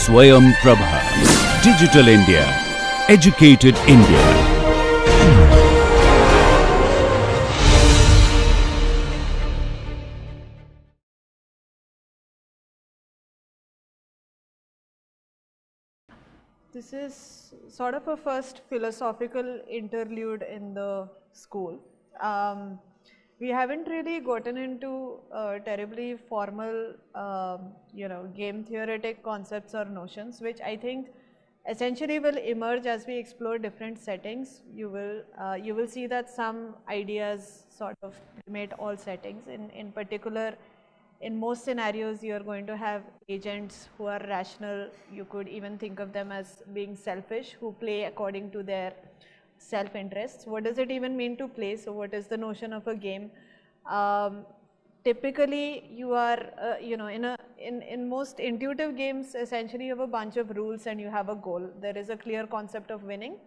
Swayam Prabha. Digital India. Educated India. This is sort of a first philosophical interlude in the school. We haven't really gotten into terribly formal, game theoretic concepts or notions, which I think essentially will emerge as we explore different settings. You will see that some ideas sort of permeate all settings. In particular, in most scenarios, you are going to have agents who are rational. You could even think of them as being selfish, who play according to their self-interests. What does it even mean to play? So what is the notion of a game? Typically, you are, in most intuitive games, essentially you have a bunch of rules and you have a goal. There is a clear concept of winning,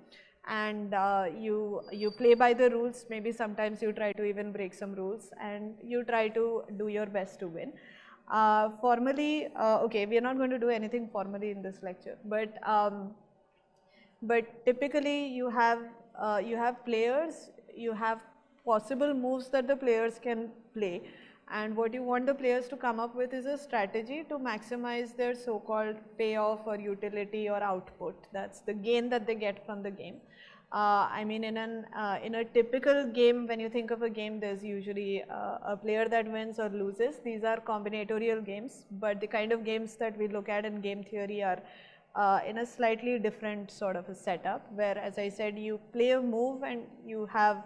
and you play by the rules. Maybe sometimes you try to even break some rules, and you try to do your best to win. Formally, okay, we are not going to do anything formally in this lecture, but typically you have players, you have possible moves that the players can play, and what you want the players to come up with is a strategy to maximize their so-called payoff or utility or output. That's the gain that they get from the game. I mean, in a typical game, when you think of a game, there's usually a player that wins or loses. These are combinatorial games, but the kind of games that we look at in game theory are in a slightly different sort of a setup, where, as I said, you play a move and you have,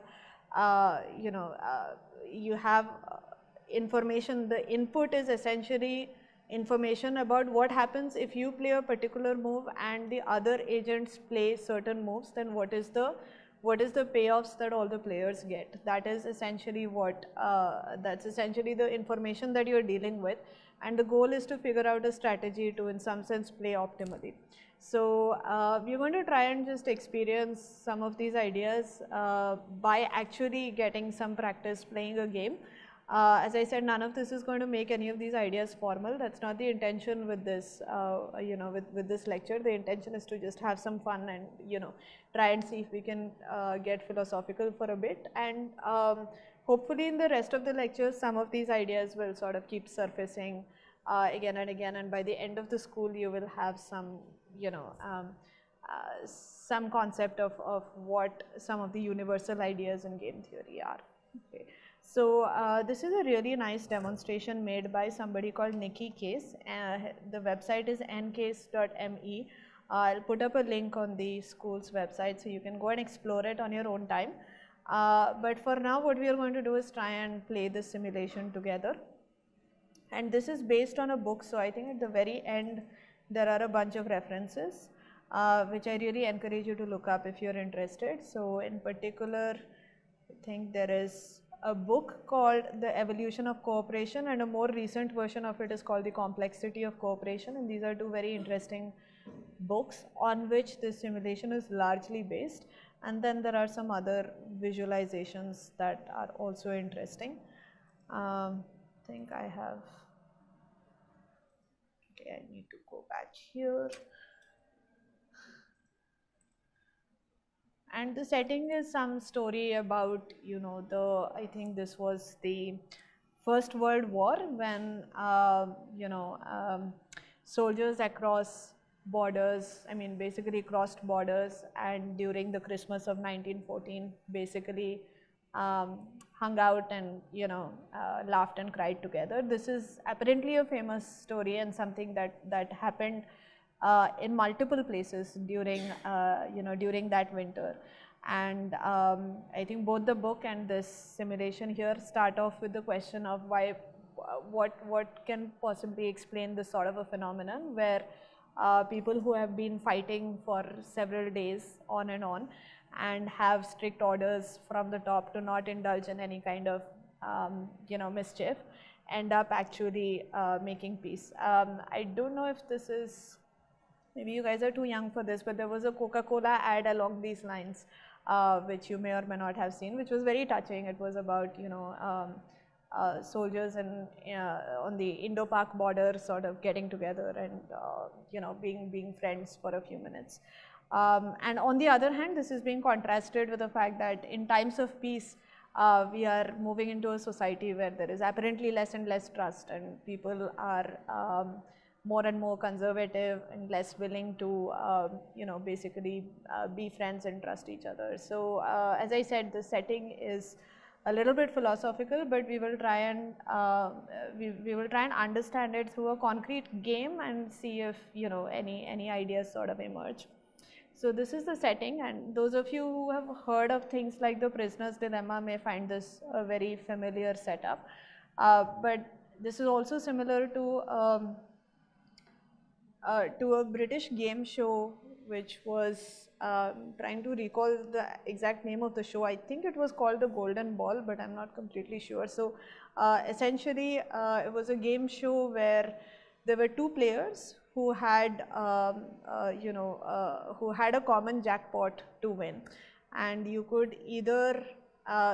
information. The input is essentially information about what happens if you play a particular move and the other agents play certain moves. Then what is the payoffs that all the players get? That is essentially what that's essentially the information that you're dealing with, and the goal is to figure out a strategy to, in some sense, play optimally. So we're going to try and just experience some of these ideas by actually getting some practice playing a game. As I said, none of this is going to make any of these ideas formal. That's not the intention with this, with this lecture. The intention is to just have some fun and, try and see if we can get philosophical for a bit. And hopefully in the rest of the lectures, some of these ideas will sort of keep surfacing again and again. And by the end of the school, you will have some, some concept of what some of the universal ideas in game theory are. Okay. So this is a really nice demonstration made by somebody called Nicky Case. The website is ncase.me. I'll put up a link on the school's website so you can go and explore it on your own time. But for now, what we are going to do is try and play this simulation together. And this is based on a book, so I think at the very end there are a bunch of references, which I really encourage you to look up if you're interested. So in particular, I think there is a book called The Evolution of Cooperation, and a more recent version of it is called The Complexity of Cooperation, and these are two very interesting books on which this simulation is largely based. And then there are some other visualizations that are also interesting. I think I have, okay, I need to go back here. And the setting is some story about, I think this was the First World War, when, soldiers across borders, I mean, basically crossed borders, and during the Christmas of 1914, basically hung out and, laughed and cried together. This is apparently a famous story and something that happened in multiple places during, during that winter. And I think both the book and this simulation here start off with the question of why, what can possibly explain this sort of a phenomenon where people who have been fighting for several days on and have strict orders from the top to not indulge in any kind of, mischief, end up actually making peace. I don't know if this is, maybe you guys are too young for this, but there was a Coca-Cola ad along these lines, which you may or may not have seen, which was very touching. It was about, soldiers on the Indo-Pak border sort of getting together and being friends for a few minutes. And on the other hand, this is being contrasted with the fact that in times of peace, we are moving into a society where there is apparently less and less trust, and people are more and more conservative and less willing to basically be friends and trust each other. So as I said, the setting is a little bit philosophical, but we will try and we will try and understand it through a concrete game and see if any ideas sort of emerge. So this is the setting, and those of you who have heard of things like the prisoner's dilemma may find this a very familiar setup. But this is also similar to a British game show which was trying to recall the exact name of the show. I think it was called The Golden Ball, but I'm not completely sure. So essentially it was a game show where there were two players who had who had a common jackpot to win, and you could either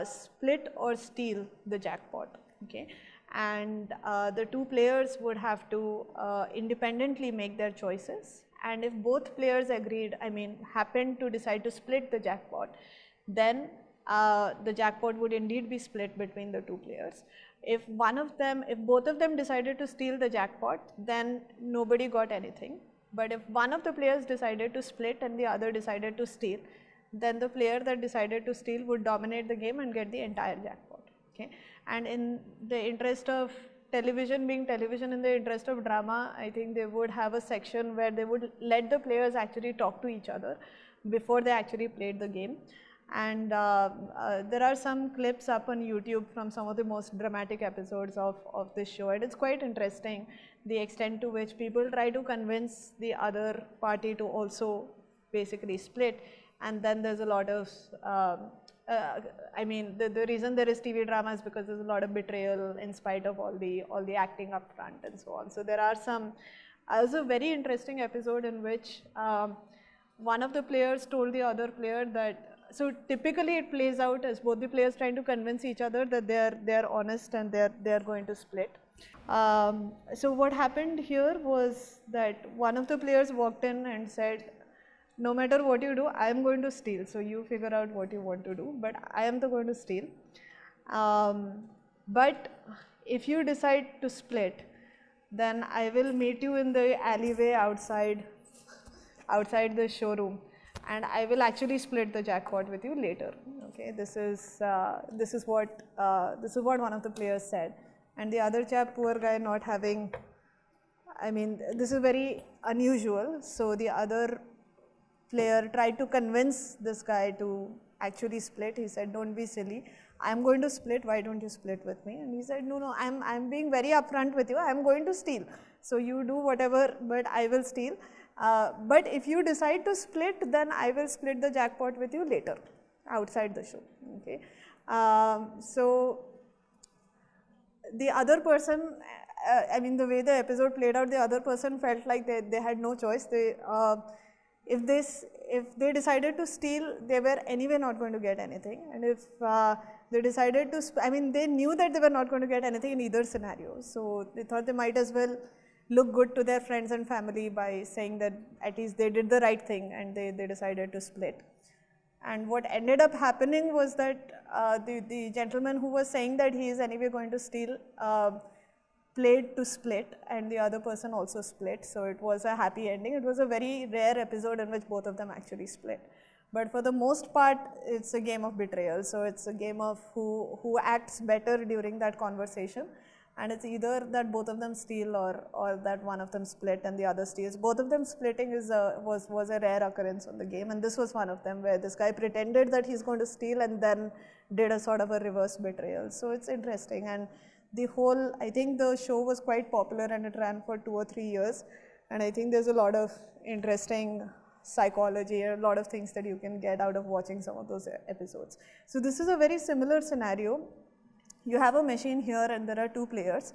split or steal the jackpot. Okay, and the two players would have to independently make their choices, and if both players agreed, happened to decide to split the jackpot, then the jackpot would indeed be split between the two players. If both of them decided to steal the jackpot, then nobody got anything. But if one of the players decided to split and the other decided to steal, then the player that decided to steal would dominate the game and get the entire jackpot. Okay? And in the interest of television being television, in the interest of drama, I think they would have a section where they would let the players actually talk to each other before they actually played the game. And there are some clips up on YouTube from some of the most dramatic episodes of this show, and it's quite interesting the extent to which people try to convince the other party to also basically split. And then there's a lot of the reason there is TV drama is because there's a lot of betrayal in spite of all the acting up front and so on. So there are some, there's a very interesting episode in which one of the players told the other player that, so typically it plays out as both the players trying to convince each other that they're honest and they're going to split. So what happened here was that one of the players walked in and said, no matter what you do, I am going to steal. So you figure out what you want to do, but I am going to steal. But if you decide to split, then I will meet you in the alleyway outside the showroom, and I will actually split the jackpot with you later. Okay, this is what one of the players said, and the other chap, poor guy, not having. This is very unusual. So the other player tried to convince this guy to actually split. He said, "Don't be silly. I am going to split. Why don't you split with me?" And he said, "No, I'm being very upfront with you. I am going to steal. So you do whatever, but I will steal. But if you decide to split, then I will split the jackpot with you later, outside the show." Okay. So the other person, the way the episode played out, the other person felt like they had no choice. If they decided to steal, they were anyway not going to get anything. And if they decided to, they knew that they were not going to get anything in either scenario. So they thought they might as well look good to their friends and family by saying that at least they did the right thing and they decided to split. And what ended up happening was that the gentleman who was saying that he is anyway going to steal played to split, and the other person also split. So it was a happy ending. It was a very rare episode in which both of them actually split. But for the most part, it's a game of betrayal. So it's a game of who acts better during that conversation. And it's either that both of them steal or that one of them split and the other steals. Both of them splitting was a rare occurrence on the game, and this was one of them where this guy pretended that he's going to steal and then did a sort of a reverse betrayal. So it's interesting, and I think the show was quite popular and it ran for 2 or 3 years, and I think there's a lot of interesting psychology, a lot of things that you can get out of watching some of those episodes. So this is a very similar scenario. You have a machine here and there are 2 players,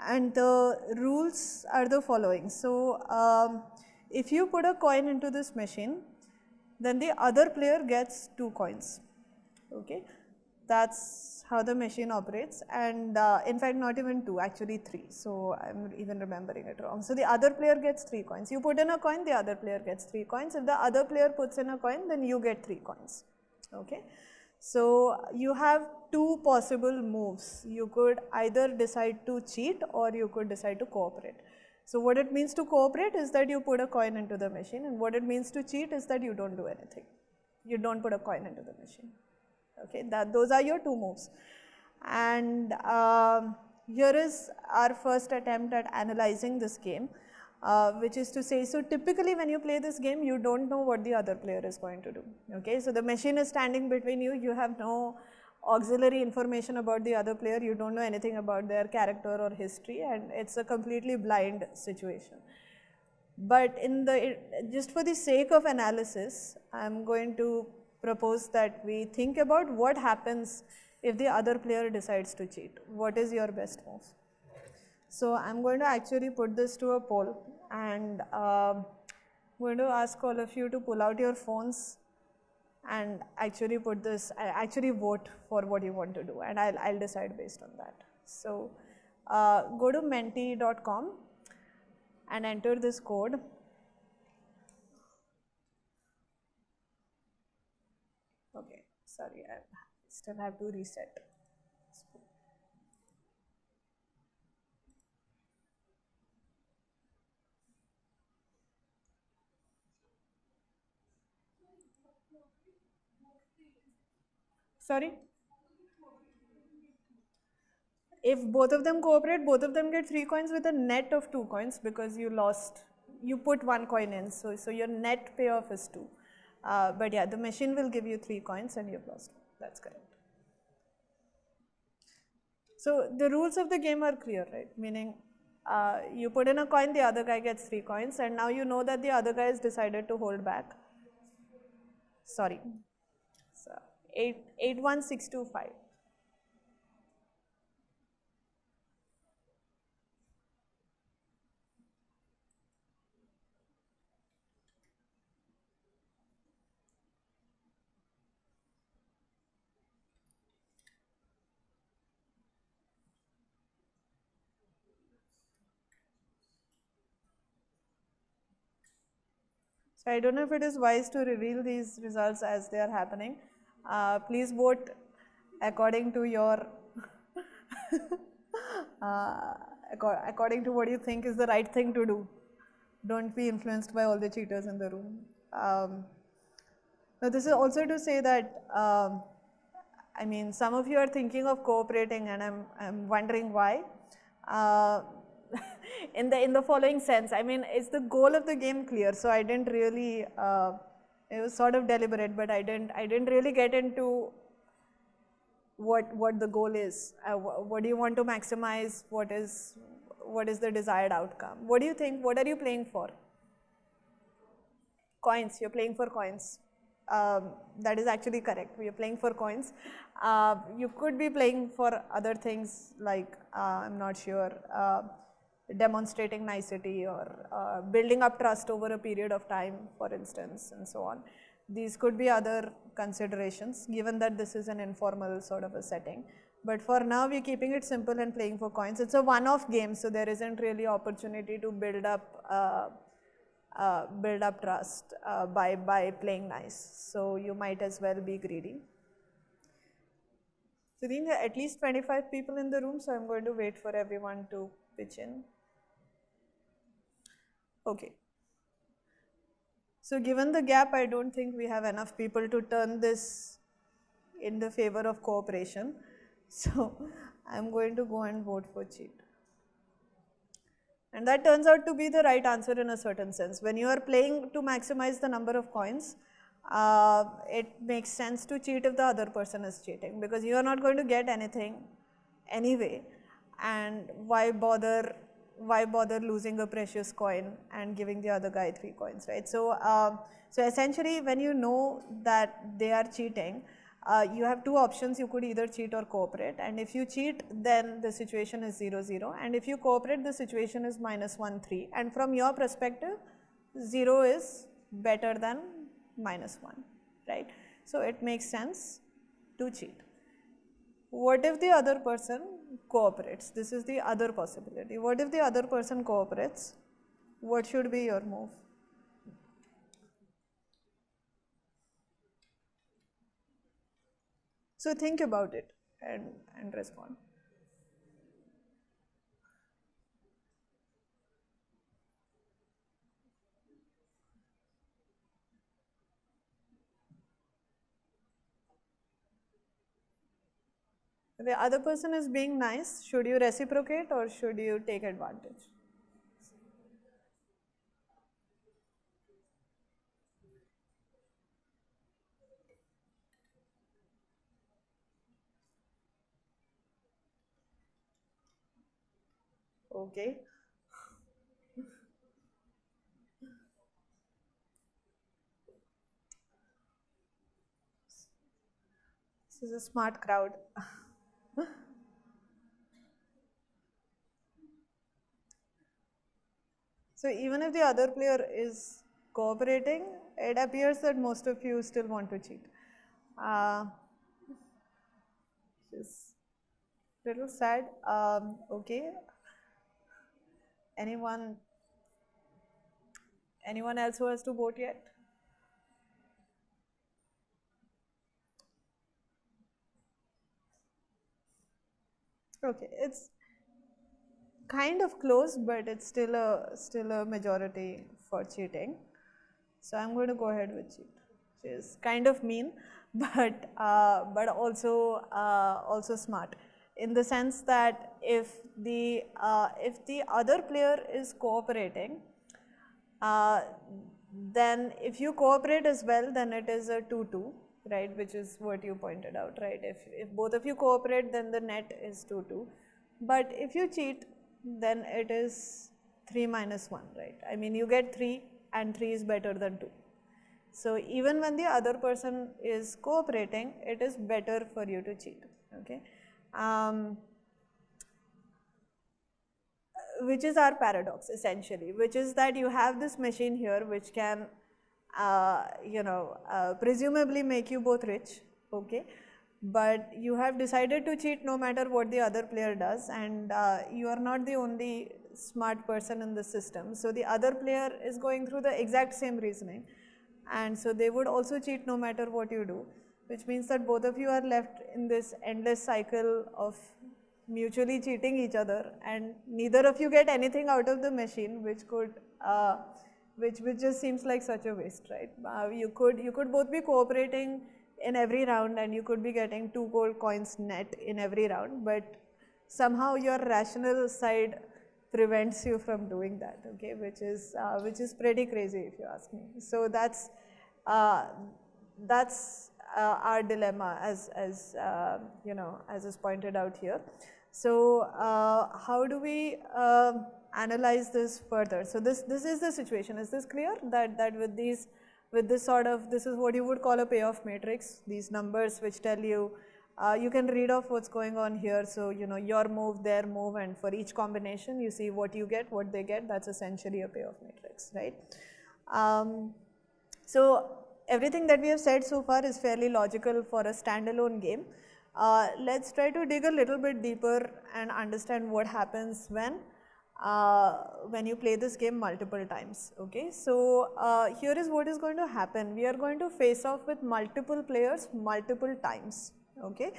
and the rules are the following. So if you put a coin into this machine, then the other player gets 2 coins. Okay, that's how the machine operates, and in fact not even 2, actually 3, so I'm even remembering it wrong. So the other player gets 3 coins. You put in a coin, the other player gets 3 coins. If the other player puts in a coin, then you get 3 coins. Okay. So you have 2 possible moves. You could either decide to cheat or you could decide to cooperate. So what it means to cooperate is that you put a coin into the machine, and what it means to cheat is that you don't do anything. You don't put a coin into the machine. Okay, those are your 2 moves. And here is our first attempt at analyzing this game, which is to say, so typically when you play this game, you don't know what the other player is going to do. Okay, so the machine is standing between you, you have no auxiliary information about the other player, you don't know anything about their character or history, and it's a completely blind situation. But just for the sake of analysis, I'm going to propose that we think about what happens if the other player decides to cheat. What is your best move? So I'm going to actually put this to a poll, and I'm going to ask all of you to pull out your phones and actually vote for what you want to do, and I'll decide based on that. So go to menti.com and enter this code. Okay, sorry, I still have to reset. Sorry? If both of them cooperate, both of them get 3 coins with a net of 2 coins because you put 1 coin in, so your net payoff is 2. But yeah, the machine will give you 3 coins and you've lost 1. That's correct. So the rules of the game are clear, right? Meaning you put in a coin, the other guy gets 3 coins, and now you know that the other guy has decided to hold back. Sorry. So 81625. So I don't know if it is wise to reveal these results as they are happening. Please vote according to your according to what you think is the right thing to do. Don't be influenced by all the cheaters in the room. Now this is also to say that I mean, some of you are thinking of cooperating, and I'm wondering why. In the following sense, I mean, is the goal of the game clear? So I didn't really, it was sort of deliberate, but I didn't really get into what the goal is. What do you want to maximize? What is the desired outcome? What do you think? What are you playing for? Coins. You're playing for coins. That is actually correct. We are playing for coins. You could be playing for other things like, I'm not sure, demonstrating nicety or building up trust over a period of time, for instance, and so on. These could be other considerations, given that this is an informal sort of a setting. But for now, we're keeping it simple and playing for coins. It's a one-off game, so there isn't really opportunity to build up trust by playing nice. So you might as well be greedy. So I think there are at least 25 people in the room, so I'm going to wait for everyone to pitch in. Okay. So given the gap, I don't think we have enough people to turn this in the favor of cooperation. So I'm going to go and vote for cheat. And that turns out to be the right answer in a certain sense. When you are playing to maximize the number of coins, it makes sense to cheat if the other person is cheating, because you are not going to get anything anyway, and why bother losing a precious coin and giving the other guy 3 coins, right? So so essentially, when you know that they are cheating, you have 2 options. You could either cheat or cooperate, and if you cheat, then the situation is 0-0, and if you cooperate, the situation is -1-3, and from your perspective, 0 is better than -1, right? So it makes sense to cheat. what if the other person cooperates? This is the other possibility. What if the other person cooperates? What should be your move? So think about it and respond. The other person is being nice. Should you reciprocate or should you take advantage? Okay. This is a smart crowd. So even if the other player is cooperating, it appears that most of you still want to cheat. Just little sad. Okay. Anyone else who has to vote yet? Okay, it's kind of close, but it's still a majority for cheating. So I'm going to go ahead with cheat, which is kind of mean, but also smart, in the sense that if the other player is cooperating, then if you cooperate as well, then it is a 2-2, right, which is what you pointed out, right? If both of you cooperate, then the net is 2-2. But if you cheat, then it is 3 minus 1, right? I mean, you get 3 and 3 is better than 2. So even when the other person is cooperating, it is better for you to cheat, okay? Which is our paradox essentially, which is that you have this machine here which can presumably make you both rich, okay, but you have decided to cheat no matter what the other player does, and you are not the only smart person in the system. So the other player is going through the exact same reasoning, and so they would also cheat no matter what you do, which means that both of you are left in this endless cycle of mutually cheating each other, and neither of you get anything out of the machine, which could which just seems like such a waste, right? You could both be cooperating in every round, and you could be getting 2 gold coins net in every round, but somehow your rational side prevents you from doing that, okay, which is pretty crazy if you ask me. So that's our dilemma, as is pointed out here. So how do we analyze this further? So this is the situation. Is this clear that with this sort of, this is what you would call a payoff matrix, these numbers which tell you, you can read off what's going on here. So your move, their move, and for each combination you see what you get, what they get. That's essentially a payoff matrix, right? So everything that we have said so far is fairly logical for a standalone game. Let's try to dig a little bit deeper and understand what happens when you play this game multiple times, okay? So here is what is going to happen. We are going to face off with multiple players multiple times, okay?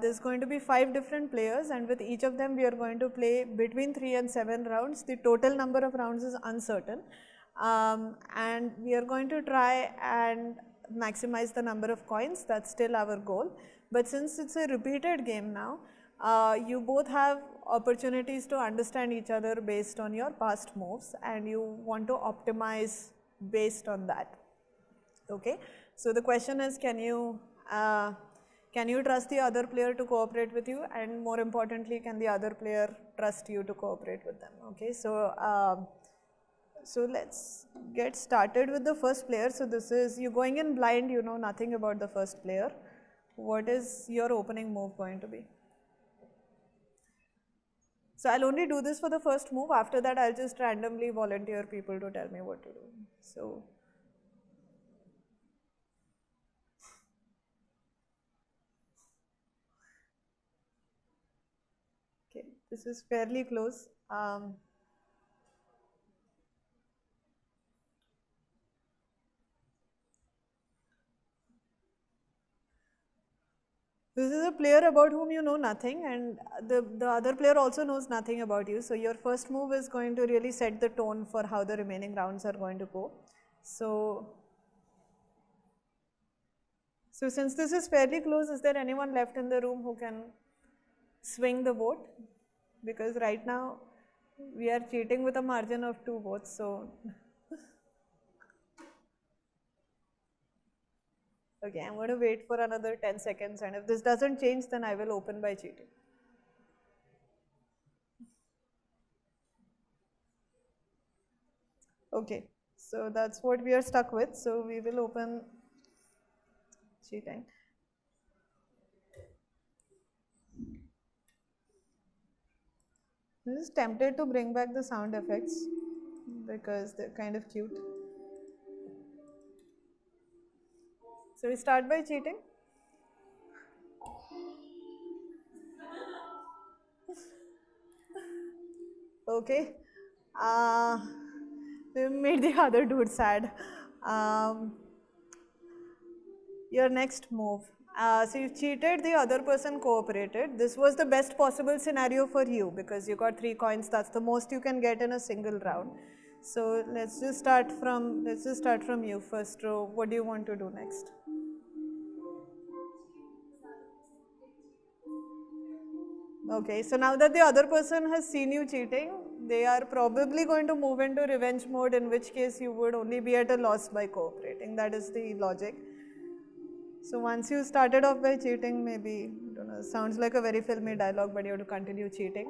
There's going to be 5 different players, and with each of them we are going to play between 3 and 7 rounds. The total number of rounds is uncertain. And we are going to try and maximize the number of coins. That's still our goal. But since it's a repeated game now, you both have opportunities to understand each other based on your past moves, and you want to optimize based on that, okay? So the question is, can you trust the other player to cooperate with you, and more importantly, can the other player trust you to cooperate with them, okay? So let's get started with the first player. So this is, you're going in blind, you know nothing about the first player. What is your opening move going to be? So I'll only do this for the first move. After that, I'll just randomly volunteer people to tell me what to do. So This is fairly close. This is a player about whom you know nothing, and the other player also knows nothing about you. So your first move is going to really set the tone for how the remaining rounds are going to go. So since this is fairly close, is there anyone left in the room who can swing the vote? Because right now we are cheating with a margin of 2 votes. So okay, I'm going to wait for another 10 seconds, and if this doesn't change, then I will open by cheating. Okay, so that's what we are stuck with. So we will open cheating. I'm just tempted to bring back the sound effects because they're kind of cute. So we start by cheating. Okay. We made the other dude sad. Your next move. So you cheated, the other person cooperated. This was the best possible scenario for you because you got 3 coins. That's the most you can get in a single round. So let's just start from you first row. What do you want to do next? Okay, so now that the other person has seen you cheating, they are probably going to move into revenge mode, in which case you would only be at a loss by cooperating. That is the logic. So once you started off by cheating, maybe, I don't know, sounds like a very filmy dialogue, but you have to continue cheating.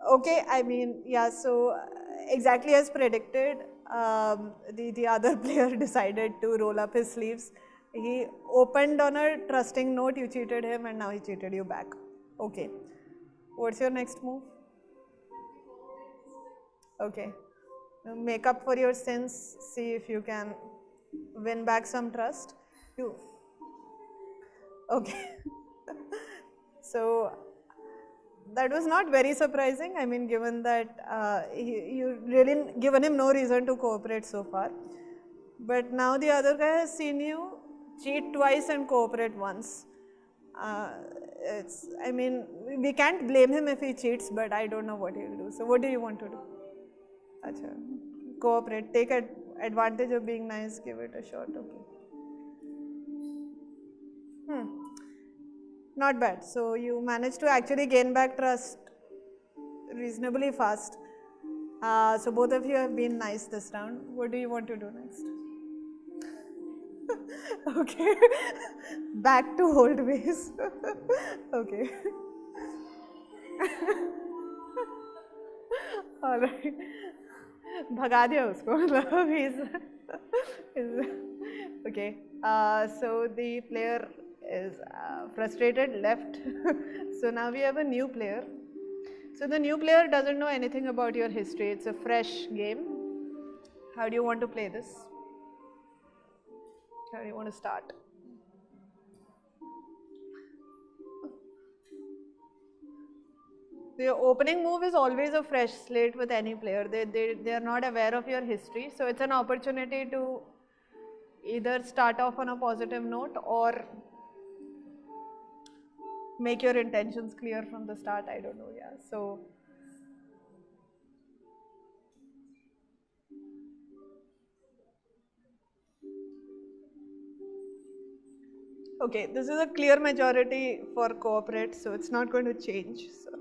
Okay, I mean, yeah, so exactly as predicted, the other player decided to roll up his sleeves. He opened on a trusting note, you cheated him, and now he cheated you back. Okay, what's your next move? Okay, make up for your sins, see if you can win back some trust. Okay. So that was not very surprising. I mean, given that you really given him no reason to cooperate so far. But now the other guy has seen you cheat twice and cooperate once. I mean, we can't blame him if he cheats, but I don't know what he'll do. So what do you want to do? Achha. Cooperate, take advantage of being nice, give it a shot. Okay. Not bad. So you managed to actually gain back trust reasonably fast. So both of you have been nice this round. What do you want to do next? Okay. Back to old ways. Okay. All right. भगा दिया उसको मतलब he's okay. So the player is frustrated, left. So now we have a new player. So the new player doesn't know anything about your history. It's a fresh game. How do you want to play this? How do you want to start? The opening move is always a fresh slate with any player. They are not aware of your history. So it's an opportunity to either start off on a positive note or make your intentions clear from the start. I don't know. Yeah. So okay, this is a clear majority for cooperate, so it's not going to change. So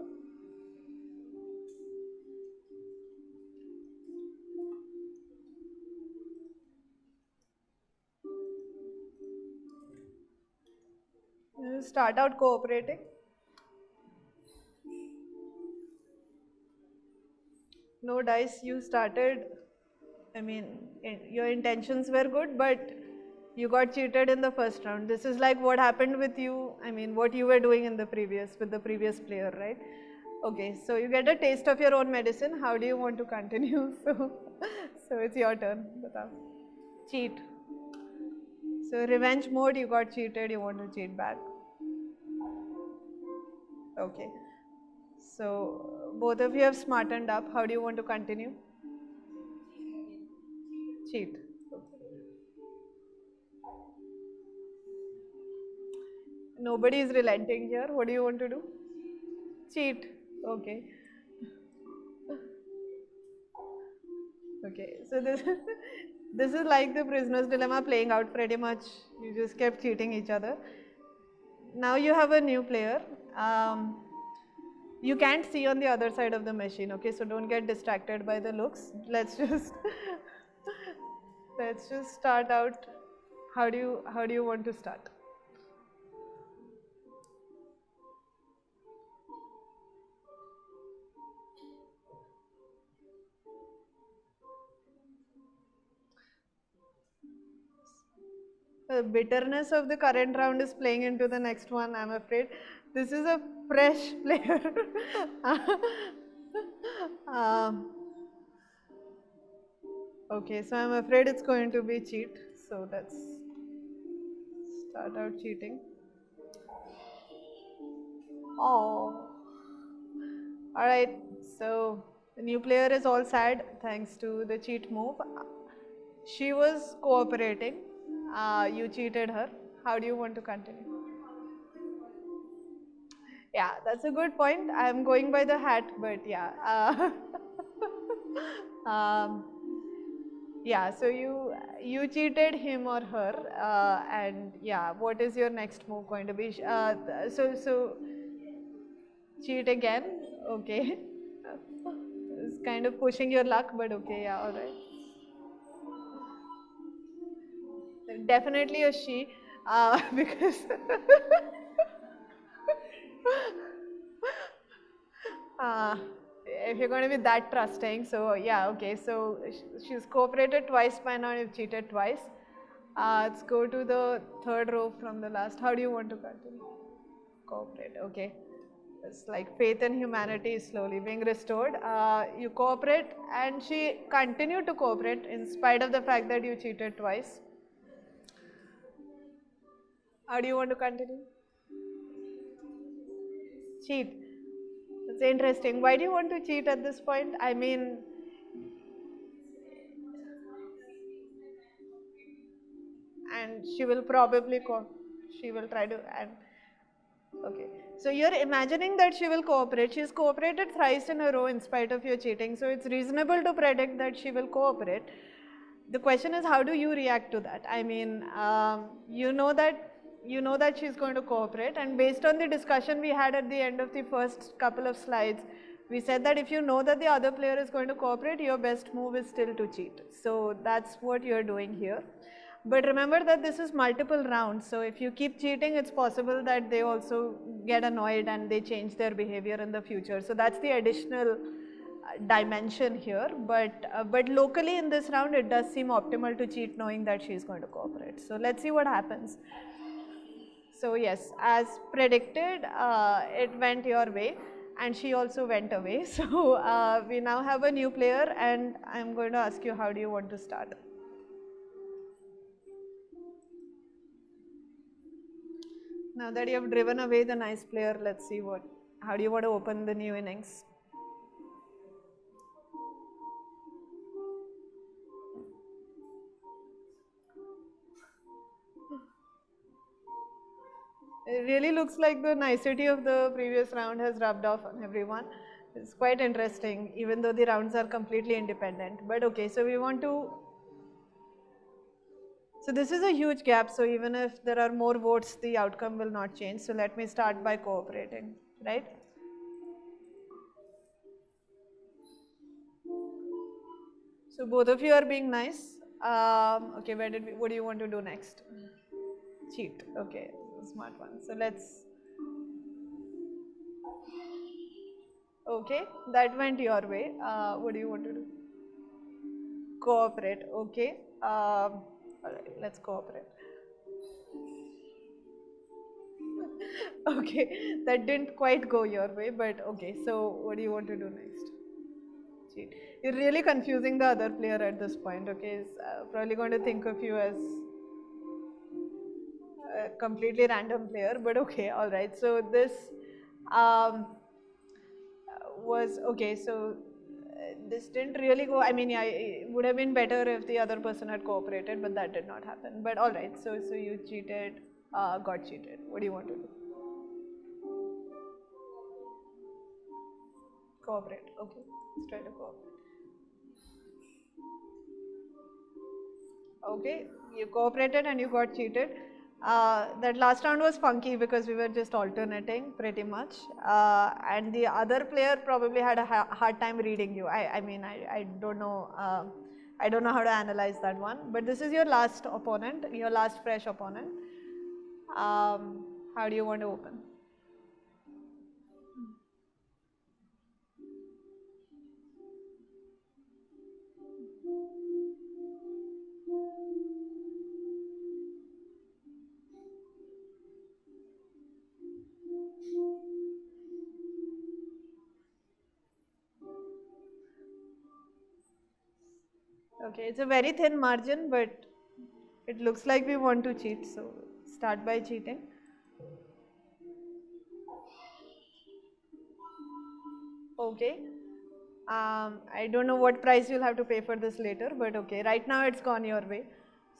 start out cooperating. No dice, you started, I mean, your intentions were good, but you got cheated in the first round. This is like what happened with you, I mean, what you were doing in the with the previous player, right? Okay, so you get a taste of your own medicine. How do you want to continue? So it's your turn. Cheat. So revenge mode, you got cheated, you want to cheat back. Okay. So both of you have smartened up. How do you want to continue? Cheat. Nobody is relenting here. What do you want to do? Cheat. Okay. Okay. So this this is like the prisoner's dilemma playing out pretty much. You just kept cheating each other. Now you have a new player. You can't see on the other side of the machine. Okay, so don't get distracted by the looks. Let's just let's just start out. How do you want to start? The bitterness of the current round is playing into the next one, I'm afraid. This is a fresh player. um, okay, so I'm afraid it's going to be cheat. So let's start out cheating. Oh, all right. So the new player is all sad thanks to the cheat move. She was cooperating. You cheated her. How do you want to continue? Yeah, that's a good point. I'm going by the hat, but yeah. Um, yeah, so you cheated him or her, and yeah, what is your next move going to be? So cheat again. Okay. It's kind of pushing your luck, but okay, yeah, all right. Definitely a she, because if you're going to be that trusting, so yeah, okay. So she's cooperated twice by now. You've cheated twice. Let's go to the third row from the last. How do you want to continue? Cooperate. Okay. It's like faith in humanity is slowly being restored. You cooperate, and she continued to cooperate in spite of the fact that you cheated twice. How do you want to continue? Cheat. It's interesting. Why do you want to cheat at this point? I mean, and she will probably she will try to, and okay. So you're imagining that she will cooperate. She's cooperated thrice in a row in spite of your cheating. So it's reasonable to predict that she will cooperate. The question is, how do you react to that? I mean, you know that she's going to cooperate, and based on the discussion we had at the end of the first couple of slides, we said that if you know that the other player is going to cooperate, your best move is still to cheat. So that's what you're doing here. But remember that this is multiple rounds, so if you keep cheating, it's possible that they also get annoyed and they change their behavior in the future. So that's the additional dimension here, but locally in this round it does seem optimal to cheat knowing that she is going to cooperate. So let's see what happens. So yes, as predicted, it went your way and she also went away. So we now have a new player, and I'm going to ask you, how do you want to start? Now that you have driven away the nice player, let's see how do you want to open the new innings? It really looks like the nicety of the previous round has rubbed off on everyone. It's quite interesting, even though the rounds are completely independent. But okay, so we want to. So this is a huge gap, so even if there are more votes, the outcome will not change. So let me start by cooperating, right? So both of you are being nice. Okay, what do you want to do next? Cheat. Okay, smart one. So let's. Okay, that went your way. What do you want to do? Cooperate. Okay. All right, let's cooperate. Okay, that didn't quite go your way, but okay. So what do you want to do next? Cheat. You're really confusing the other player at this point. Okay, he's probably going to think of you as a completely random player, but okay, all right. So this Was okay. So this didn't really go. I mean, yeah, it would have been better if the other person had cooperated, but that did not happen. But all right. So you cheated, got cheated. What do you want to do? Cooperate. Okay. Let's try to cooperate. Okay, you cooperated and you got cheated. That last round was funky because we were just alternating pretty much, and the other player probably had a hard time reading you. I mean, I don't know. I don't know how to analyze that one. But this is your last opponent, your last fresh opponent. How do you want to open? Okay, it's a very thin margin, but it looks like we want to cheat, so start by cheating. Okay. I don't know what price you'll have to pay for this later, but okay, right now it's gone your way.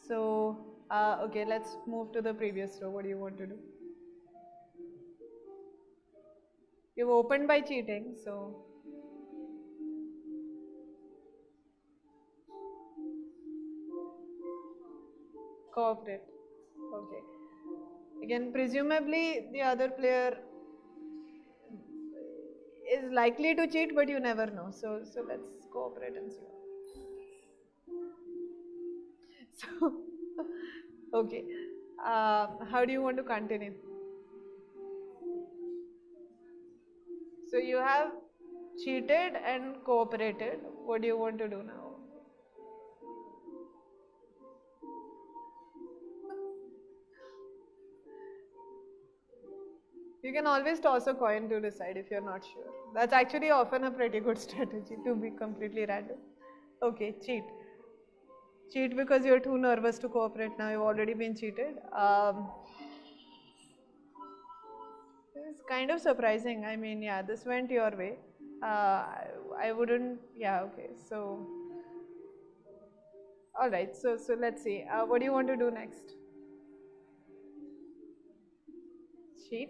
So, okay, let's move to the previous row. What do you want to do? You've opened by cheating, so cooperate. Okay. Again, presumably the other player is likely to cheat, but you never know. So let's cooperate and see. So, okay. How do you want to continue? So you have cheated and cooperated. What do you want to do now? You can always toss a coin to decide if you're not sure. That's actually often a pretty good strategy, to be completely random. Okay, cheat. Cheat because you're too nervous to cooperate now. You've already been cheated. It's kind of surprising. I mean, yeah, this went your way. I wouldn't, yeah, okay. So, all right. So let's see. What do you want to do next? Cheat.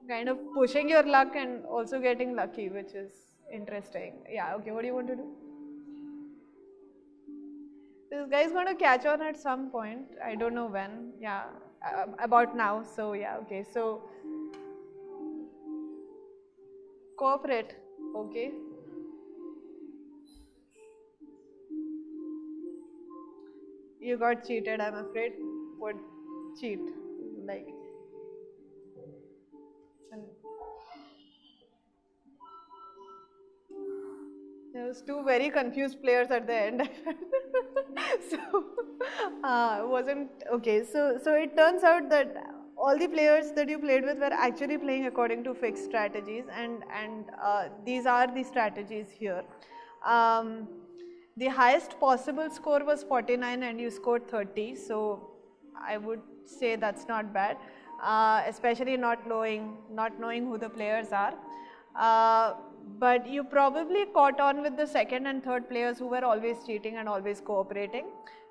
Kind of pushing your luck and also getting lucky, which is interesting. Yeah, okay. What do you want to do? This guy's going to catch on at some point. I don't know when. Yeah, about now. So, yeah, okay. So, cooperate. Okay. You got cheated, I'm afraid. What cheat? Like, there was two very confused players at the end. So, wasn't okay. So it turns out that all the players that you played with were actually playing according to fixed strategies, and these are the strategies here. The highest possible score was 49 and you scored 30, so I would say that's not bad, especially not knowing who the players are. But you probably caught on with the second and third players who were always cheating and always cooperating.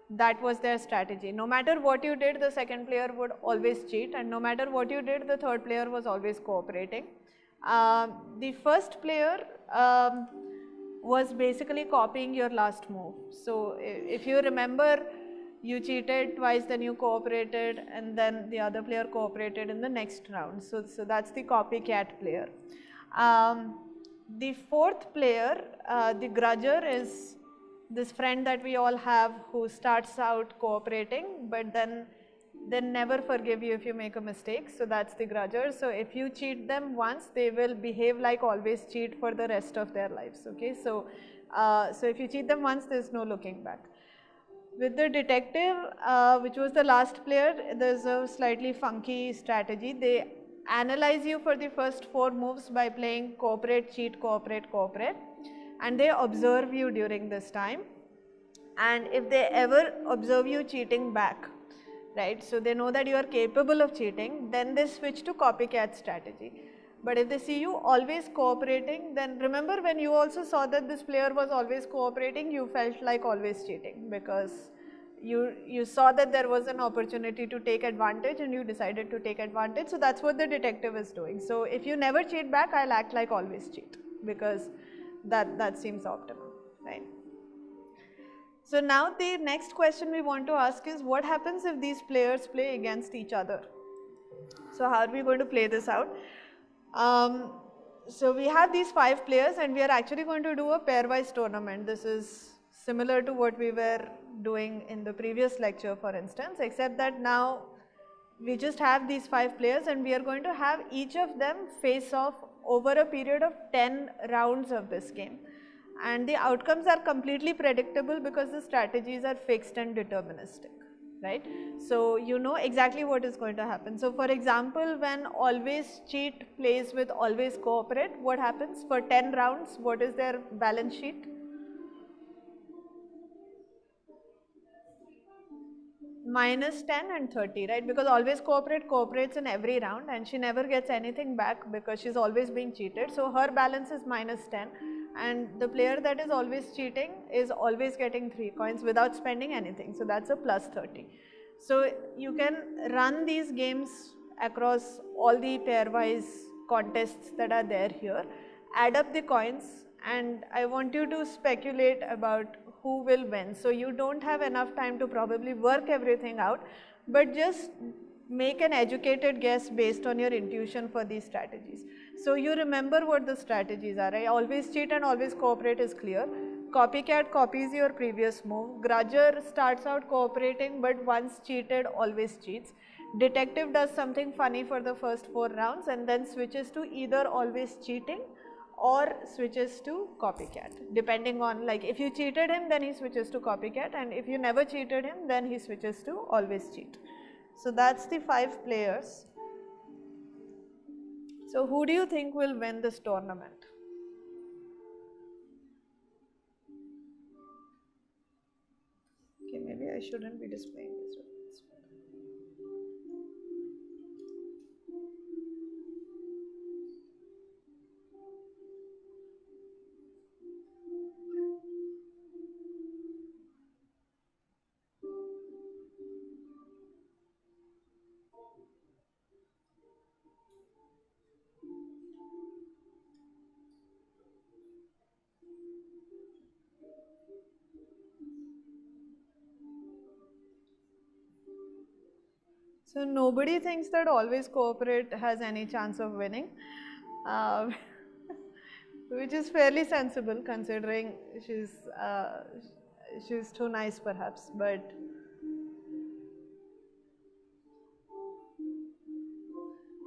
That was their strategy. No matter what you did, the second player would always cheat, and no matter what you did, the third player was always cooperating. The first player was basically copying your last move. So if you remember, you cheated twice, then you cooperated, and then the other player cooperated in the next round. So that's the copycat player. The fourth player, the grudger, is this friend that we all have who starts out cooperating, but then they never forgive you if you make a mistake. So that's the grudger. So if you cheat them once, they will behave like always cheat for the rest of their lives. Okay, so if you cheat them once, there's no looking back. With the detective, which was the last player, there's a slightly funky strategy. They analyze you for the first 4 moves by playing cooperate, cheat, cooperate, cooperate, and they observe you during this time. And if they ever observe you cheating back, right? So they know that you are capable of cheating, then they switch to copycat strategy. But if they see you always cooperating, then remember when you also saw that this player was always cooperating, you felt like always cheating, because you saw that there was an opportunity to take advantage and you decided to take advantage. So that's what the detective is doing. So if you never cheat back, I'll act like always cheat, because that seems optimal, right? So now the next question we want to ask is, what happens if these players play against each other? So how are we going to play this out? So we have these 5 players and we are actually going to do a pairwise tournament. This is similar to what we were doing in the previous lecture, for instance, except that now we just have these 5 players and we are going to have each of them face off over a period of 10 rounds of this game. And the outcomes are completely predictable because the strategies are fixed and deterministic, right? So you know exactly what is going to happen. So for example, when always cheat plays with always cooperate, what happens? For 10 rounds, what is their balance sheet? Minus 10 and 30, right? Because always cooperate cooperates in every round and she never gets anything back because she's always being cheated. So her balance is minus 10 and the player that is always cheating is always getting 3 coins without spending anything. So that's a plus 30. So you can run these games across all the pairwise contests that are there here, add up the coins, and I want you to speculate about who will win. So you don't have enough time to probably work everything out, but just make an educated guess based on your intuition for these strategies. So you remember what the strategies are, right? Always cheat and always cooperate is clear. Copycat copies your previous move. Grudger starts out cooperating but once cheated always cheats. Detective does something funny for the first 4 rounds and then switches to either always cheating or switches to copycat, depending on, like, if you cheated him then he switches to copycat, and if you never cheated him then he switches to always cheat. So that's the 5 players. So who do you think will win this tournament? Okay, maybe I shouldn't be displaying this. So nobody thinks that always cooperate has any chance of winning, uh, which is fairly sensible considering she's too nice perhaps, but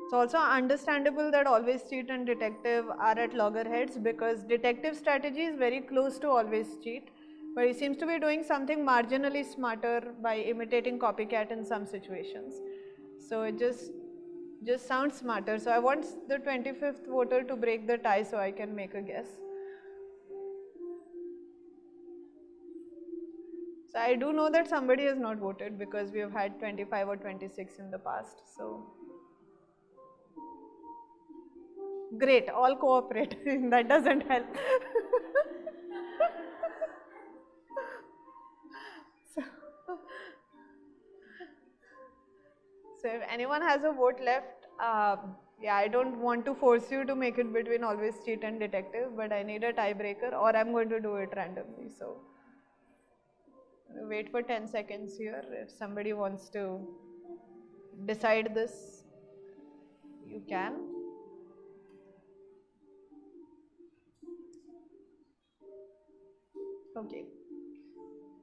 it's also understandable that always cheat and detective are at loggerheads, because detective strategy is very close to always cheat, but he seems to be doing something marginally smarter by imitating copycat in some situations. So it just sounds smarter. So I want the 25th voter to break the tie so I can make a guess. So I do know that somebody has not voted because we have had 25 or 26 in the past. So great, all cooperate. That doesn't help. So if anyone has a vote left, yeah, I don't want to force you to make it between always cheat and detective, but I need a tiebreaker or I'm going to do it randomly. So wait for 10 seconds here. If somebody wants to decide this, you can. Okay.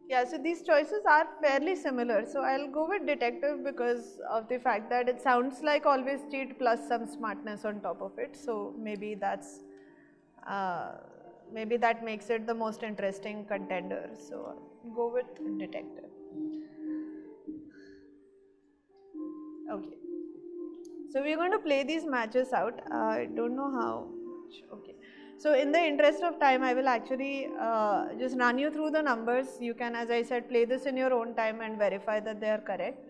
Yeah, so these choices are fairly similar. So I'll go with detective because of the fact that it sounds like always cheat plus some smartness on top of it. So maybe maybe that makes it the most interesting contender. So I'll go with detective. Okay. So we're going to play these matches out. I don't know how. Okay. So in the interest of time, I will actually just run you through the numbers. You can, as I said, play this in your own time and verify that they are correct.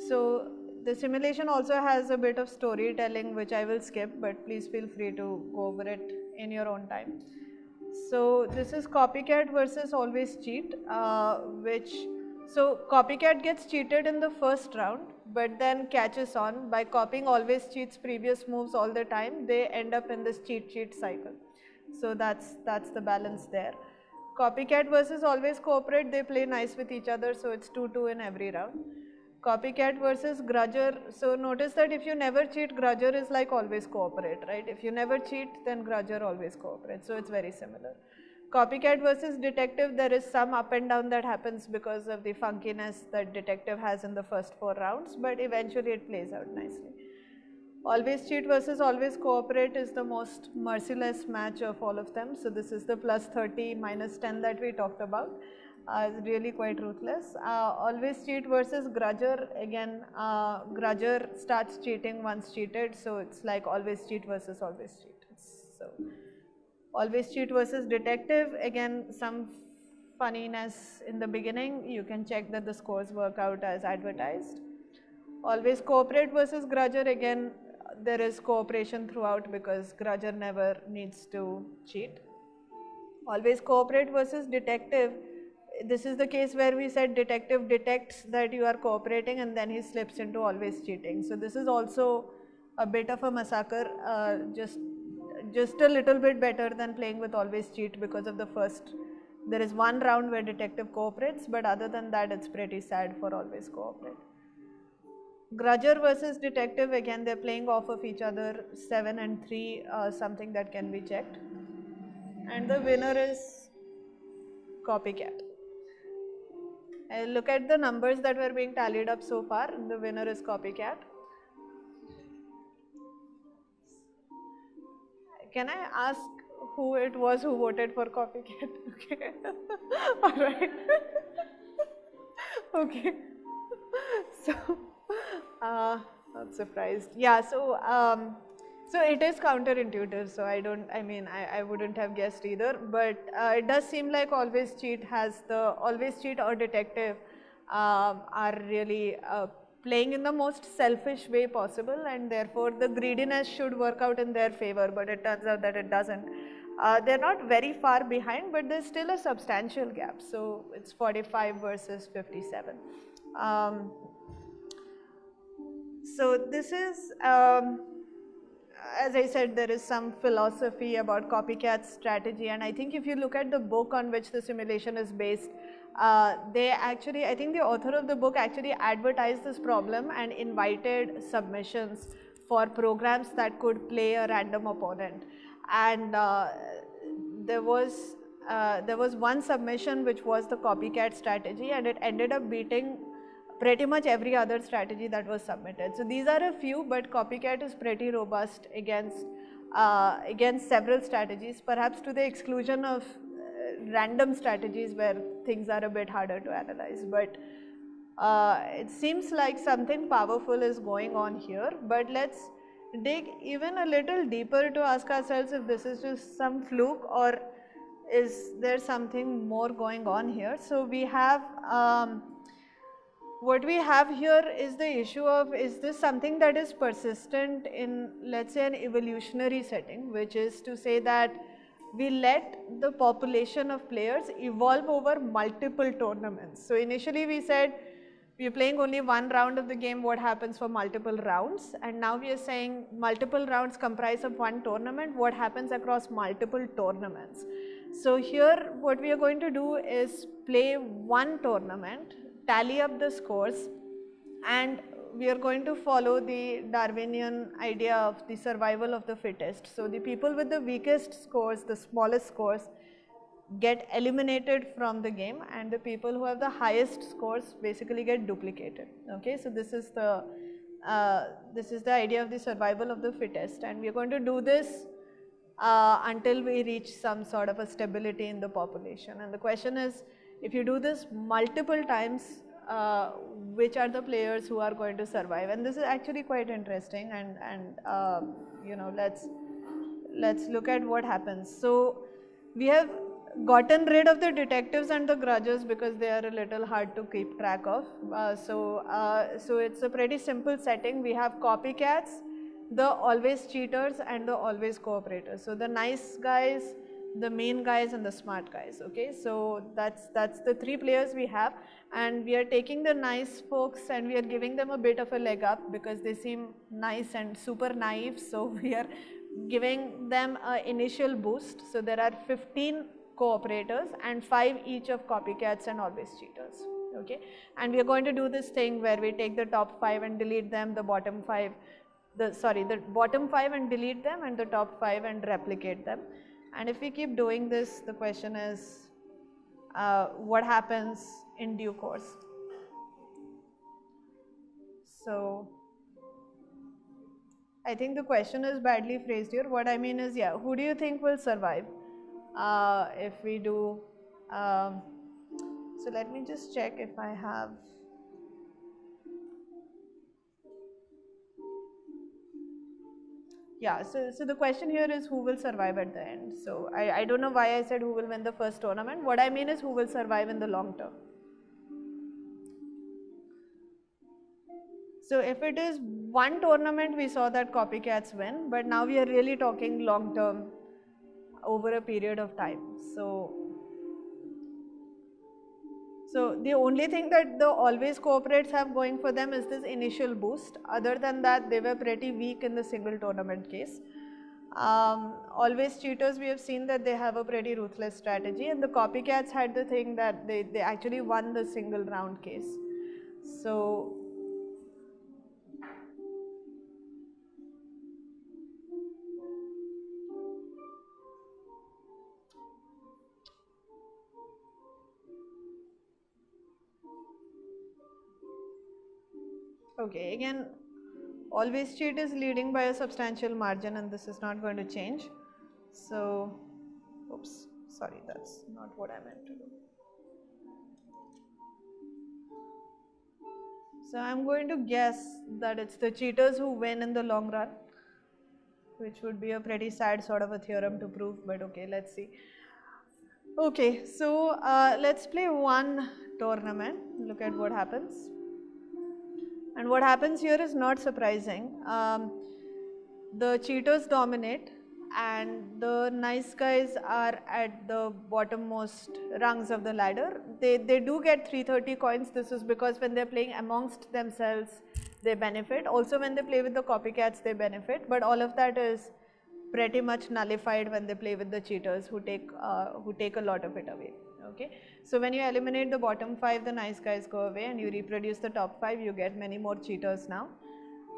So the simulation also has a bit of storytelling which I will skip, but please feel free to go over it in your own time. So this is copycat versus always cheat, so copycat gets cheated in the first round, but then catches on by copying always cheats previous moves all the time. They end up in this cheat cycle. So that's the balance there. Copycat versus always cooperate, they play nice with each other, so it's 2-2 in every round. Copycat versus grudger, so notice that if you never cheat, grudger is like always cooperate, right? If you never cheat, then grudger always cooperate, so it's very similar. Copycat versus detective, there is some up and down that happens because of the funkiness that detective has in the first 4 rounds, but eventually it plays out nicely. Always cheat versus always cooperate is the most merciless match of all of them. So this is the plus 30, minus 10 that we talked about. It's really quite ruthless. Always cheat versus grudger, again grudger starts cheating once cheated, so it's like always cheat versus always cheat. So always cheat versus detective, again some funniness in the beginning, you can check that the scores work out as advertised. Always cooperate versus grudger, again there is cooperation throughout because grudger never needs to cheat. Always cooperate versus detective, this is the case where we said detective detects that you are cooperating and then he slips into always cheating. So this is also a bit of a massacre, just a little bit better than playing with always cheat because of the first, there is one round where detective cooperates, but other than that it's pretty sad for always cooperate. Grudger versus detective, again they're playing off of each other, 7 and 3, something that can be checked. And the winner is copycat. Look at the numbers that were being tallied up so far, the winner is copycat. Can I ask who it was who voted for copycat? Okay. Alright. Okay. So, not surprised. Yeah, so it is counterintuitive, so I wouldn't have guessed either, but it does seem like always cheat has the, always cheat or detective are really playing in the most selfish way possible, and therefore the greediness should work out in their favor, but it turns out that it doesn't. They're not very far behind, but there's still a substantial gap, so it's 45 versus 57. So this is, as I said, there is some philosophy about copycat strategy, and I think if you look at the book on which the simulation is based, they actually, I think the author of the book actually advertised this problem and invited submissions for programs that could play a random opponent. And there was one submission which was the copycat strategy, and it ended up beating pretty much every other strategy that was submitted. So these are a few, but copycat is pretty robust against several strategies, perhaps to the exclusion of random strategies where things are a bit harder to analyze. But it seems like something powerful is going on here, but let's dig even a little deeper to ask ourselves if this is just some fluke or is there something more going on here. So we have what we have here is the issue of, is this something that is persistent in, let's say, an evolutionary setting, which is to say that we let the population of players evolve over multiple tournaments. So initially we said we're playing only one round of the game, what happens for multiple rounds, and now we are saying multiple rounds comprise of one tournament, what happens across multiple tournaments. So here what we are going to do is play one tournament, tally up the scores, and we are going to follow the Darwinian idea of the survival of the fittest. So the people with the weakest scores, the smallest scores, get eliminated from the game, and the people who have the highest scores basically get duplicated. Okay, so this is the idea of the survival of the fittest, and we are going to do this until we reach some sort of a stability in the population. And the question is, if you do this multiple times, which are the players who are going to survive? And this is actually quite interesting, and you know, let's look at what happens. So we have gotten rid of the detectives and the grudges because they are a little hard to keep track of. So it's a pretty simple setting. We have copycats, the always cheaters, and the always cooperators. So the nice guys, the mean guys, and the smart guys. Okay, so that's the three players we have, and we are taking the nice folks and we are giving them a bit of a leg up because they seem nice and super naive. So we are giving them an initial boost. So there are 15 cooperators and 5 each of copycats and always cheaters. Okay, and we are going to do this thing where we take the top 5 and delete them, the bottom 5, the bottom 5 and delete them, and the top 5 and replicate them. And if we keep doing this, the question is what happens in due course. So I think the question is badly phrased here. What I mean is, yeah, who do you think will survive if we do, so let me just check if I have, yeah, so the question here is who will survive at the end. So I don't know why I said who will win the first tournament. What I mean is who will survive in the long term. So if it is one tournament, we saw that copycats win, but now we are really talking long term over a period of time. So the only thing that the always cooperates have going for them is this initial boost. Other than that, they were pretty weak in the single tournament case. Always cheaters, we have seen that they have a pretty ruthless strategy, and the copycats had the thing that they actually won the single round case. So okay, again, always cheat is leading by a substantial margin, and this is not going to change. So, oops, sorry, that's not what I meant to do. So I'm going to guess that it's the cheaters who win in the long run, which would be a pretty sad sort of a theorem to prove, but okay, let's see. Okay, so let's play one tournament, look at what happens. And what happens here is not surprising. The cheaters dominate and the nice guys are at the bottommost rungs of the ladder. They do get 330 coins. This is because when they're playing amongst themselves, they benefit. Also when they play with the copycats, they benefit. But all of that is pretty much nullified when they play with the cheaters who take a lot of it away. Okay, so when you eliminate the bottom 5, the nice guys go away, and you reproduce the top 5, you get many more cheaters now.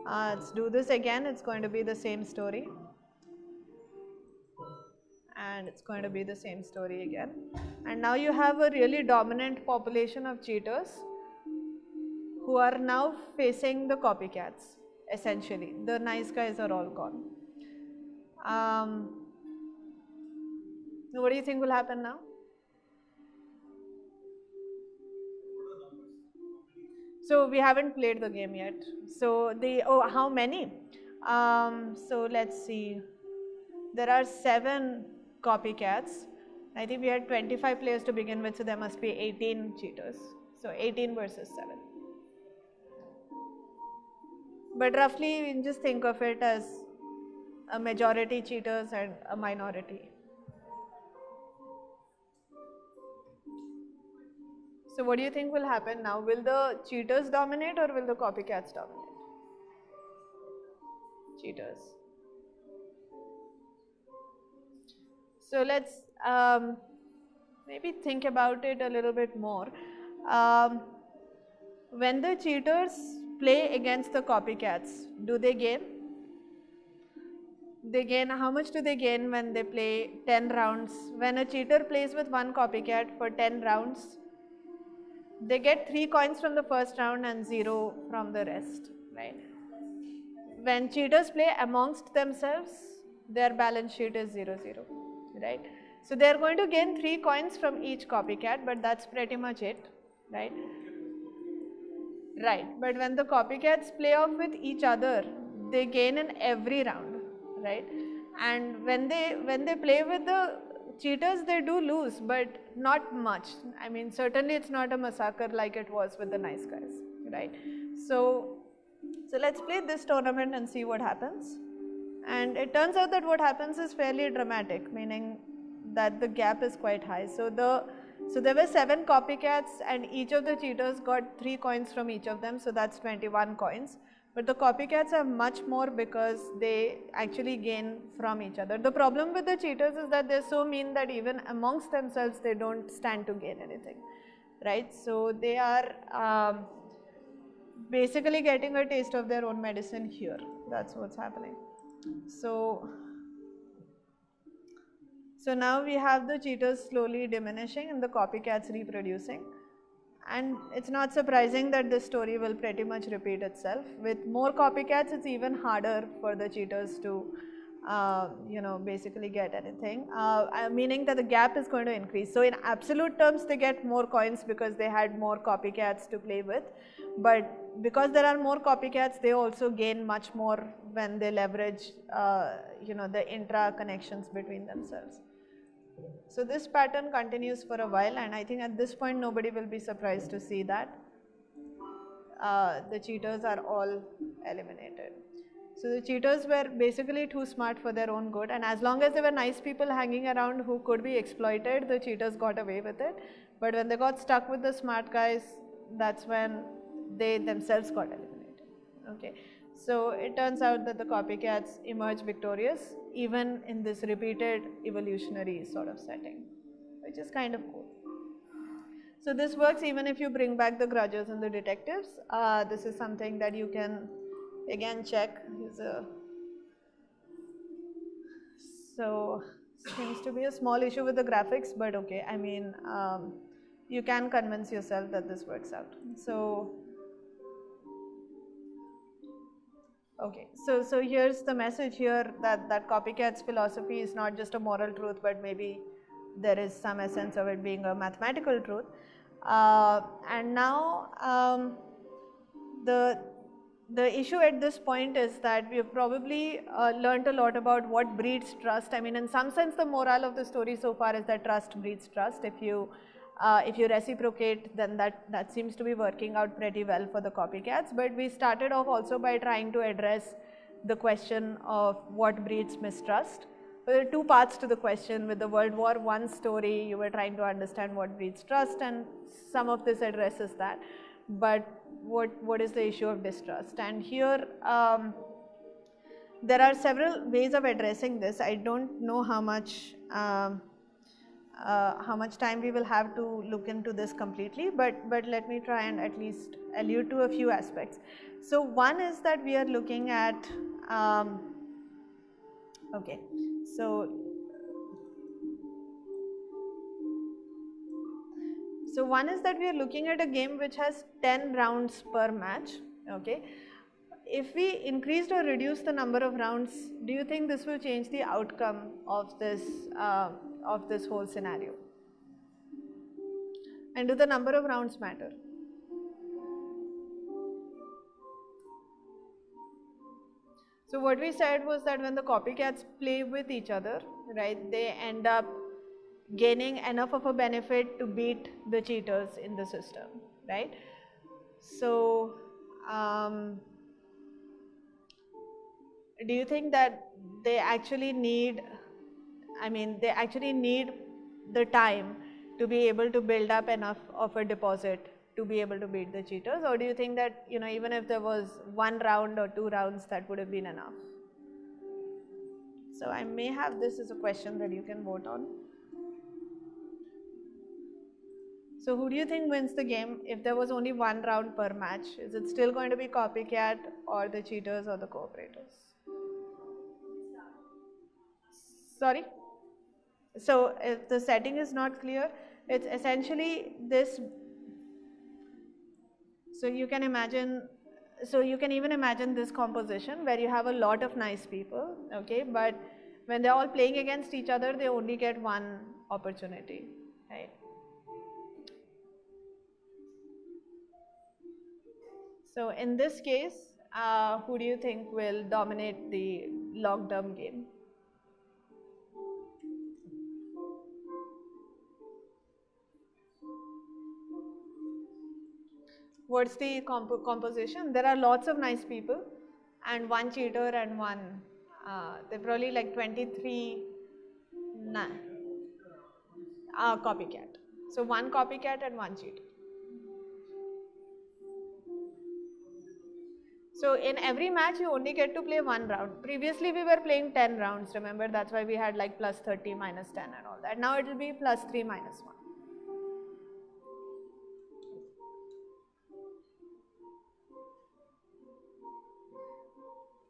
Let's do this again. It's going to be the same story, and it's going to be the same story again. And now you have a really dominant population of cheaters who are now facing the copycats. Essentially, the nice guys are all gone. What do you think will happen now? So we haven't played the game yet. So how many? So let's see. There are 7 copycats. I think we had 25 players to begin with, so there must be 18 cheaters. So 18 versus 7. But roughly, you can just think of it as a majority cheaters and a minority. So what do you think will happen now? Will the cheaters dominate or will the copycats dominate? Cheaters. So let's maybe think about it a little bit more. When the cheaters play against the copycats, do they gain? They gain, how much do they gain when they play 10 rounds? When a cheater plays with one copycat for 10 rounds, they get 3 coins from the first round and 0 from the rest, right? When cheaters play amongst themselves, their balance sheet is 0-0, right? So they are going to gain 3 coins from each copycat, but that's pretty much it, right? Right, but when the copycats play off with each other, they gain in every round, right? And when they play with the cheaters, they do lose, but not much. I mean, certainly it's not a massacre like it was with the nice guys, right? So let's play this tournament and see what happens. And it turns out that what happens is fairly dramatic, meaning that the gap is quite high. So there were 7 copycats, and each of the cheaters got 3 coins from each of them, so that's 21 coins. But the copycats have much more because they actually gain from each other. The problem with the cheaters is that they're so mean that even amongst themselves they don't stand to gain anything, right? So they are basically getting a taste of their own medicine here. That's what's happening. So now we have the cheaters slowly diminishing and the copycats reproducing. And it's not surprising that this story will pretty much repeat itself. With more copycats, it's even harder for the cheaters to, basically get anything, meaning that the gap is going to increase. So in absolute terms, they get more coins because they had more copycats to play with. But because there are more copycats, they also gain much more when they leverage, the intra connections between themselves. So this pattern continues for a while, and I think at this point nobody will be surprised to see that the cheaters are all eliminated. So the cheaters were basically too smart for their own good, and as long as there were nice people hanging around who could be exploited, the cheaters got away with it. But when they got stuck with the smart guys, that's when they themselves got eliminated. Okay. So it turns out that the copycats emerge victorious even in this repeated evolutionary sort of setting, which is kind of cool. So this works even if you bring back the grudges and the detectives. This is something that you can again check. So seems to be a small issue with the graphics, but okay, I mean, you can convince yourself that this works out. So okay, so here's the message here, that copycat's philosophy is not just a moral truth, but maybe there is some essence of it being a mathematical truth. And now the issue at this point is that we have probably learned a lot about what breeds trust. I mean, in some sense, the moral of the story so far is that trust breeds trust. If you reciprocate, then that seems to be working out pretty well for the copycats. But we started off also by trying to address the question of what breeds mistrust. There are 2 parts to the question. With the World War I story, you were trying to understand what breeds trust, and some of this addresses that. But what is the issue of distrust? And here there are several ways of addressing this. I don't know how much time we will have to look into this completely, but let me try and at least allude to a few aspects. So one is that we are looking at okay, so one is that we are looking at a game which has 10 rounds per match. Okay, if we increased or reduced the number of rounds, do you think this will change the outcome of this whole scenario? And do the number of rounds matter? So what we said was that when the copycats play with each other, right, they end up gaining enough of a benefit to beat the cheaters in the system, right? So do you think that they actually need the time to be able to build up enough of a deposit to be able to beat the cheaters? Or do you think that, even if there was 1 round or 2 rounds, that would have been enough? So I may have this as a question that you can vote on. So who do you think wins the game if there was only 1 round per match? Is it still going to be copycat, or the cheaters, or the cooperators? Sorry? So if the setting is not clear, it's essentially this. So you can even imagine this composition where you have a lot of nice people, okay, but when they're all playing against each other, they only get 1 opportunity, right? So in this case, who do you think will dominate the long-term game? What's the composition? There are lots of nice people and one cheater and one, they're probably like 23 copycat. So one copycat and one cheater. So in every match you only get to play one round. Previously we were playing 10 rounds, remember, that's why we had like plus 30, minus 10 and all that. Now it will be plus 3, minus 1.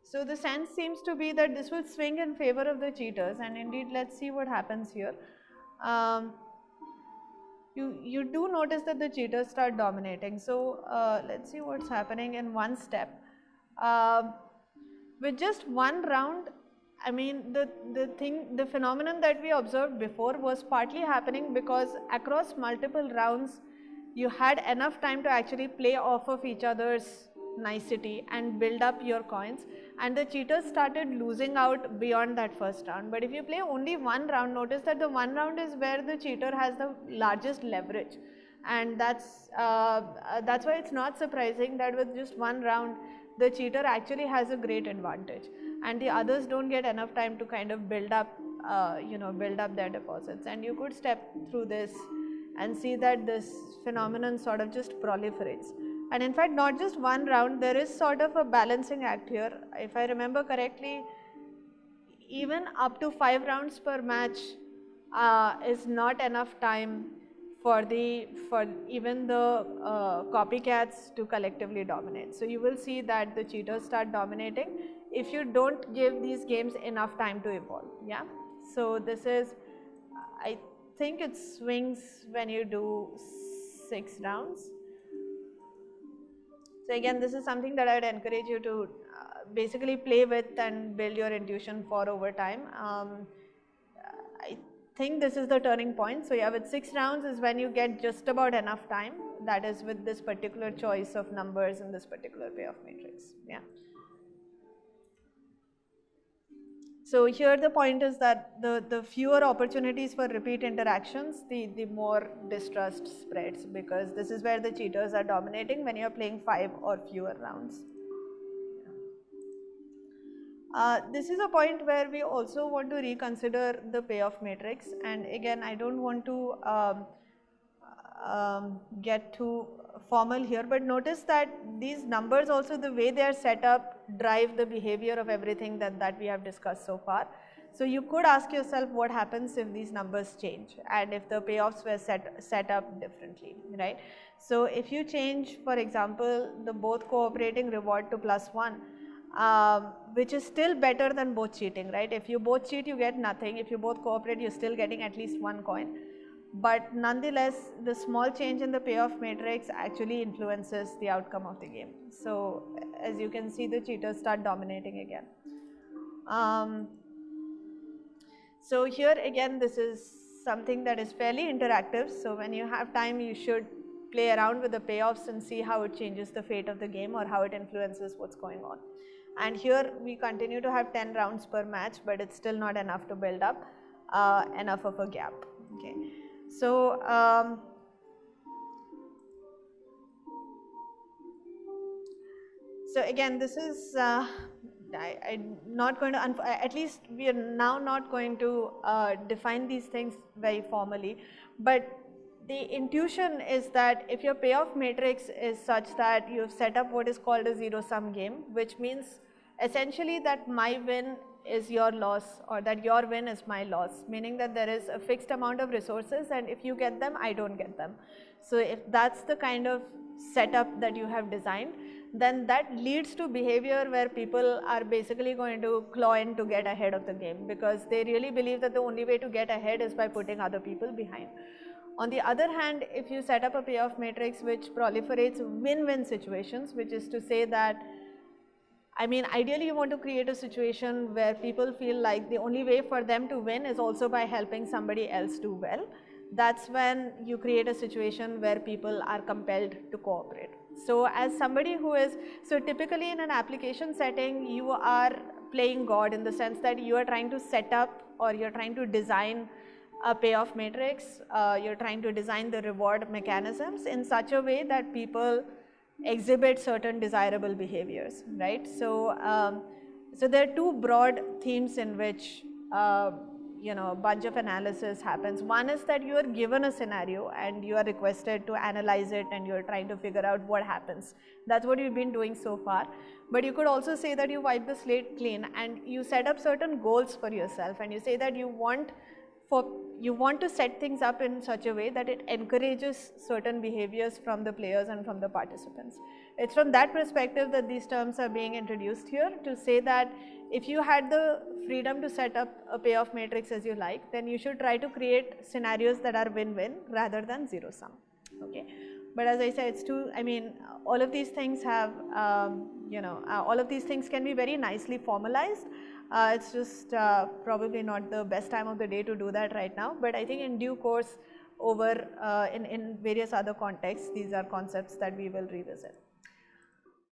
So the sense seems to be that this will swing in favor of the cheaters, and indeed let's see what happens here. You do notice that the cheaters start dominating. So let's see what's happening in one step. With just one round, I mean the phenomenon that we observed before was partly happening because across multiple rounds you had enough time to actually play off of each other's nicety and build up your coins, and the cheaters started losing out beyond that first round. But if you play only one round, notice that the one round is where the cheater has the largest leverage, and that's why it's not surprising that with just one round the cheater actually has a great advantage and the others don't get enough time to kind of build up build up their deposits. And you could step through this and see that this phenomenon sort of just proliferates. And in fact, not just one round, there is sort of a balancing act here. If I remember correctly, even up to 5 rounds per match is not enough time for even the copycats to collectively dominate. So you will see that the cheaters start dominating if you don't give these games enough time to evolve. Yeah. So this is, I think it swings when you do 6 rounds. So again, this is something that I would encourage you to basically play with and build your intuition for over time. I think this is the turning point. So yeah, with 6 rounds is when you get just about enough time. That is with this particular choice of numbers in this particular payoff matrix. Yeah. So here the point is that the fewer opportunities for repeat interactions, the more distrust spreads, because this is where the cheaters are dominating when you are playing 5 or fewer rounds. This is a point where we also want to reconsider the payoff matrix, and again I don't want to get too formal here, but notice that these numbers also, the way they are set up, drive the behavior of everything that we have discussed so far. So you could ask yourself what happens if these numbers change and if the payoffs were set up differently, right? So if you change, for example, the both cooperating reward to +1, which is still better than both cheating, right? If you both cheat, you get nothing. If you both cooperate, you're still getting at least 1 coin. But nonetheless, the small change in the payoff matrix actually influences the outcome of the game. So as you can see, the cheaters start dominating again. So here again, this is something that is fairly interactive. So when you have time, you should play around with the payoffs and see how it changes the fate of the game or how it influences what's going on. And here we continue to have 10 rounds per match, but it's still not enough to build up enough of a gap. Okay. So so again, this is I'm not going to, at least we are now not going to define these things very formally, but the intuition is that if your payoff matrix is such that you have set up what is called a zero-sum game, which means essentially that my win is your loss or that your win is my loss, meaning that there is a fixed amount of resources and if you get them, I don't get them. So if that's the kind of setup that you have designed, then that leads to behavior where people are basically going to claw in to get ahead of the game, because they really believe that the only way to get ahead is by putting other people behind. On the other hand, if you set up a payoff matrix which proliferates win-win situations, which is to say that, I mean, ideally you want to create a situation where people feel like the only way for them to win is also by helping somebody else do well. That's when you create a situation where people are compelled to cooperate. So as somebody who is, so typically in an application setting, you are playing God in the sense that you are trying to set up or you're trying to design a payoff matrix, you're trying to design the reward mechanisms in such a way that people exhibit certain desirable behaviors, right? So there are two broad themes in which a bunch of analysis happens. One is that you are given a scenario and you are requested to analyze it and you are trying to figure out what happens. That's what you've been doing so far. But you could also say that you wipe the slate clean and you set up certain goals for yourself, and you say that you want to set things up in such a way that it encourages certain behaviors from the players and from the participants. It's from that perspective that these terms are being introduced here, to say that if you had the freedom to set up a payoff matrix as you like, then you should try to create scenarios that are win-win rather than zero sum. Okay. But as I said, all of these things have, all of these things can be very nicely formalized. It's just probably not the best time of the day to do that right now, but I think in due course, over in various other contexts, these are concepts that we will revisit.